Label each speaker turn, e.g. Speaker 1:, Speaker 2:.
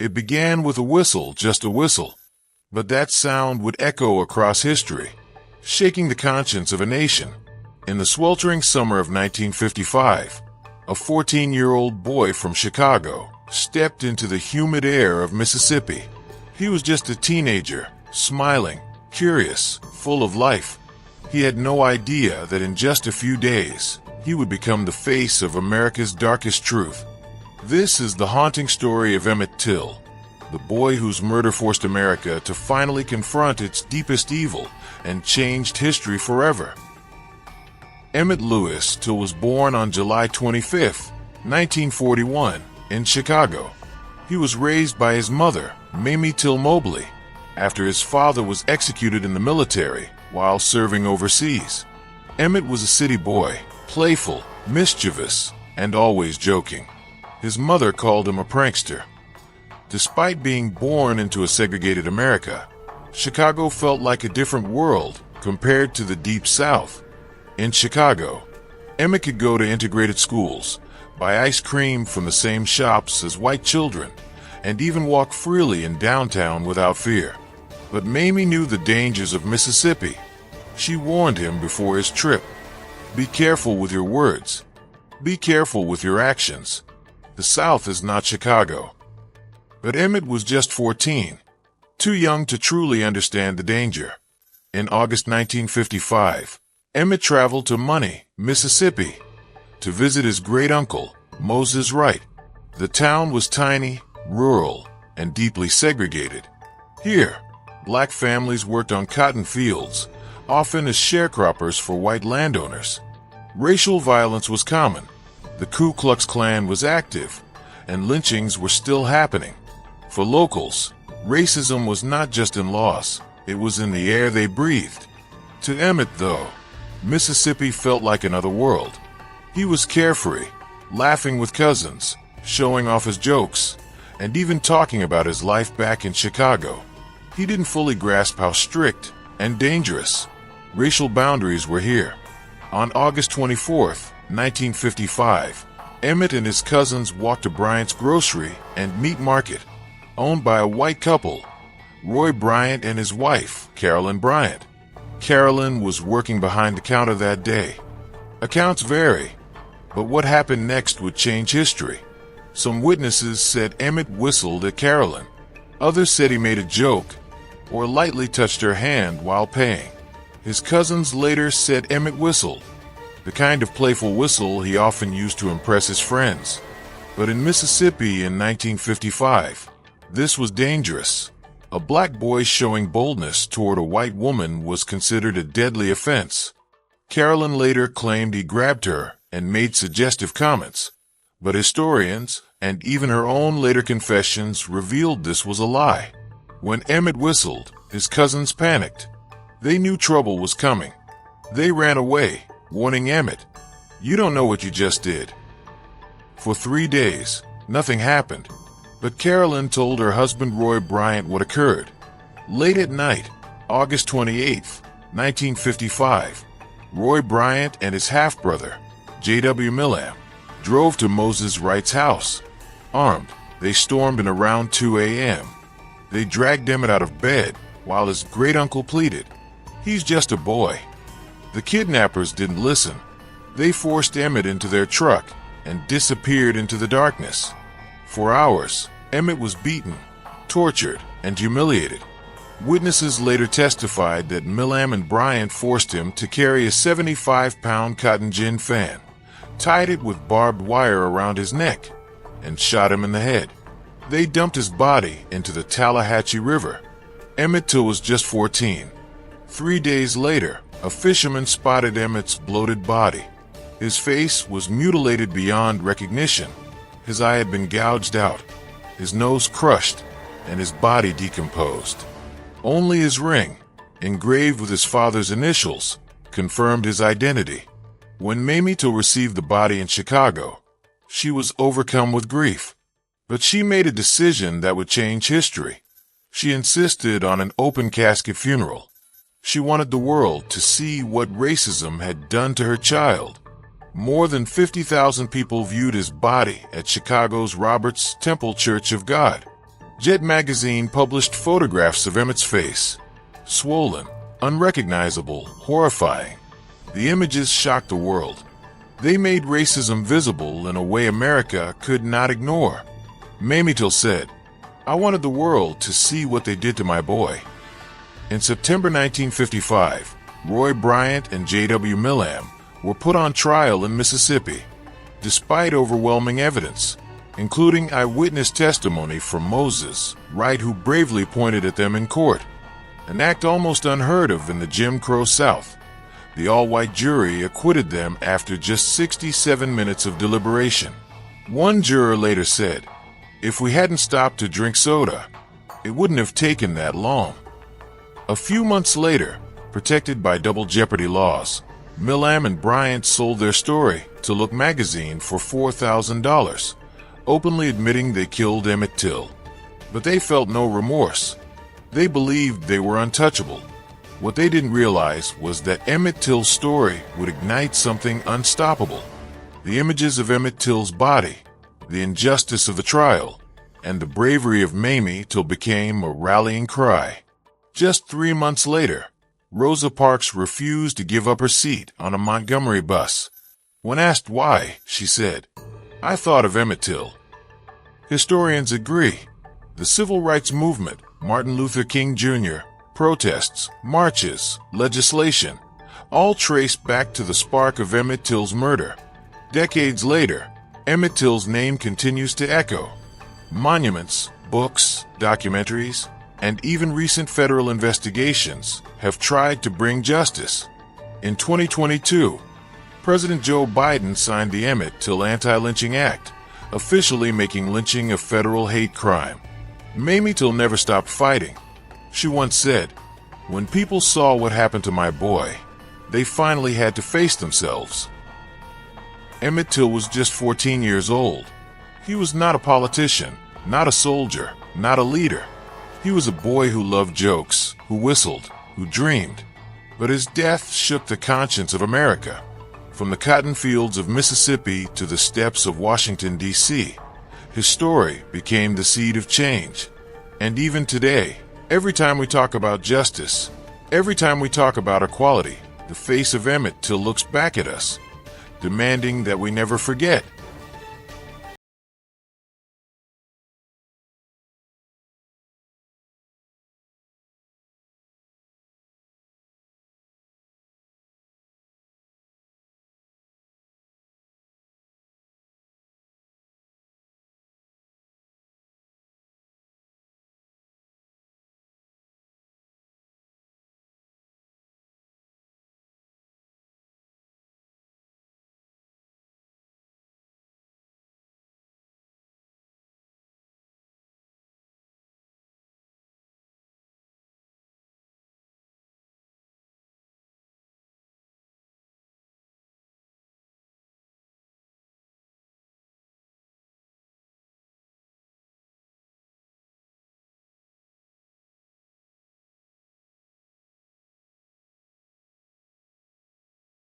Speaker 1: It began with a whistle, just a whistle. But that sound would echo across history, shaking the conscience of a nation. In the sweltering summer of 1955, a 14-year-old boy from Chicago stepped into the humid air of Mississippi. He was just a teenager, smiling, curious, full of life. He had no idea that in just a few days, he would become the face of America's darkest truth. This is the haunting story of Emmett Till, the boy whose murder forced America to finally confront its deepest evil and changed history forever. Emmett Lewis Till was born on July 25, 1941, in Chicago. He was raised by his mother, Mamie Till Mobley, after his father was executed in the military while serving overseas. Emmett was a city boy, playful, mischievous, and always joking. His mother called him a prankster. Despite being born into a segregated America, Chicago felt like a different world compared to the Deep South. In Chicago, Emmett could go to integrated schools, buy ice cream from the same shops as white children, and even walk freely in downtown without fear. But Mamie knew the dangers of Mississippi. She warned him before his trip. Be careful with your words. Be careful with your actions. The South is not Chicago. But Emmett was just 14, too young to truly understand the danger. In August 1955, Emmett traveled to Money, Mississippi, to visit his great-uncle, Moses Wright. The town was tiny, rural, and deeply segregated. Here, black families worked on cotton fields, often as sharecroppers for white landowners. Racial violence was common. The Ku Klux Klan was active, and lynchings were still happening. For locals, racism was not just in laws, it was in the air they breathed. To Emmett, though, Mississippi felt like another world. He was carefree, laughing with cousins, showing off his jokes, and even talking about his life back in Chicago. He didn't fully grasp how strict and dangerous racial boundaries were here. On August 24, 1955, Emmett and his cousins walked to Bryant's Grocery and Meat Market, owned by a white couple, Roy Bryant and his wife, Carolyn Bryant. Carolyn was working behind the counter that day. Accounts vary, but what happened next would change history. Some witnesses said Emmett whistled at Carolyn. Others said he made a joke or lightly touched her hand while paying. His cousins later said Emmett whistled, the kind of playful whistle he often used to impress his friends. But in Mississippi in 1955, this was dangerous. A black boy showing boldness toward a white woman was considered a deadly offense. Carolyn later claimed he grabbed her and made suggestive comments, but historians and even her own later confessions revealed this was a lie. When Emmett whistled, his cousins panicked. They knew trouble was coming. They ran away, warning Emmett, "You don't know what you just did." For 3 days, nothing happened, but Carolyn told her husband Roy Bryant what occurred. Late at night, August 28, 1955, Roy Bryant and his half-brother, J.W. Millam, drove to Moses Wright's house. Armed, they stormed in around 2 a.m. They dragged Emmett out of bed while his great-uncle pleaded, "He's just a boy." The kidnappers didn't listen. They forced Emmett into their truck and disappeared into the darkness. For hours, Emmett was beaten, tortured, and humiliated. Witnesses later testified that Millam and Bryant forced him to carry a 75-pound cotton gin fan, tied it with barbed wire around his neck, and shot him in the head. They dumped his body into the Tallahatchie River. Emmett Till was just 14. 3 days later, a fisherman spotted Emmett's bloated body. His face was mutilated beyond recognition. His eye had been gouged out, his nose crushed, and his body decomposed. Only his ring, engraved with his father's initials, confirmed his identity. When Mamie Till received the body in Chicago, she was overcome with grief. But she made a decision that would change history. She insisted on an open casket funeral. She wanted the world to see what racism had done to her child. More than 50,000 people viewed his body at Chicago's Roberts Temple Church of God. Jet magazine published photographs of Emmett's face. Swollen, unrecognizable, horrifying. The images shocked the world. They made racism visible in a way America could not ignore. Mamie Till said, "I wanted the world to see what they did to my boy." In September 1955, Roy Bryant and J.W. Millam were put on trial in Mississippi, despite overwhelming evidence, including eyewitness testimony from Moses Wright, who bravely pointed at them in court, an act almost unheard of in the Jim Crow South. The all-white jury acquitted them after just 67 minutes of deliberation. One juror later said, "If we hadn't stopped to drink soda, it wouldn't have taken that long." A few months later, protected by double jeopardy laws, Millam and Bryant sold their story to Look magazine for $4,000, openly admitting they killed Emmett Till. But they felt no remorse. They believed they were untouchable. What they didn't realize was that Emmett Till's story would ignite something unstoppable. The images of Emmett Till's body, the injustice of the trial, and the bravery of Mamie Till became a rallying cry. Just 3 months later, Rosa Parks refused to give up her seat on a Montgomery bus. When asked why, she said, "I thought of Emmett Till." Historians agree. The civil rights movement, Martin Luther King Jr., protests, marches, legislation, all trace back to the spark of Emmett Till's murder. Decades later, Emmett Till's name continues to echo. Monuments, books, documentaries, and even recent federal investigations have tried to bring justice. In 2022, President Joe Biden signed the Emmett Till Anti-Lynching Act, officially making lynching a federal hate crime. Mamie Till never stopped fighting. She once said, "When people saw what happened to my boy, they finally had to face themselves." Emmett Till was just 14 years old. He was not a politician, not a soldier, not a leader. He was a boy who loved jokes, who whistled, who dreamed. But his death shook the conscience of America. From the cotton fields of Mississippi to the steps of Washington, D.C., his story became the seed of change. And even today, every time we talk about justice, every time we talk about equality, the face of Emmett Till looks back at us, demanding that we never forget.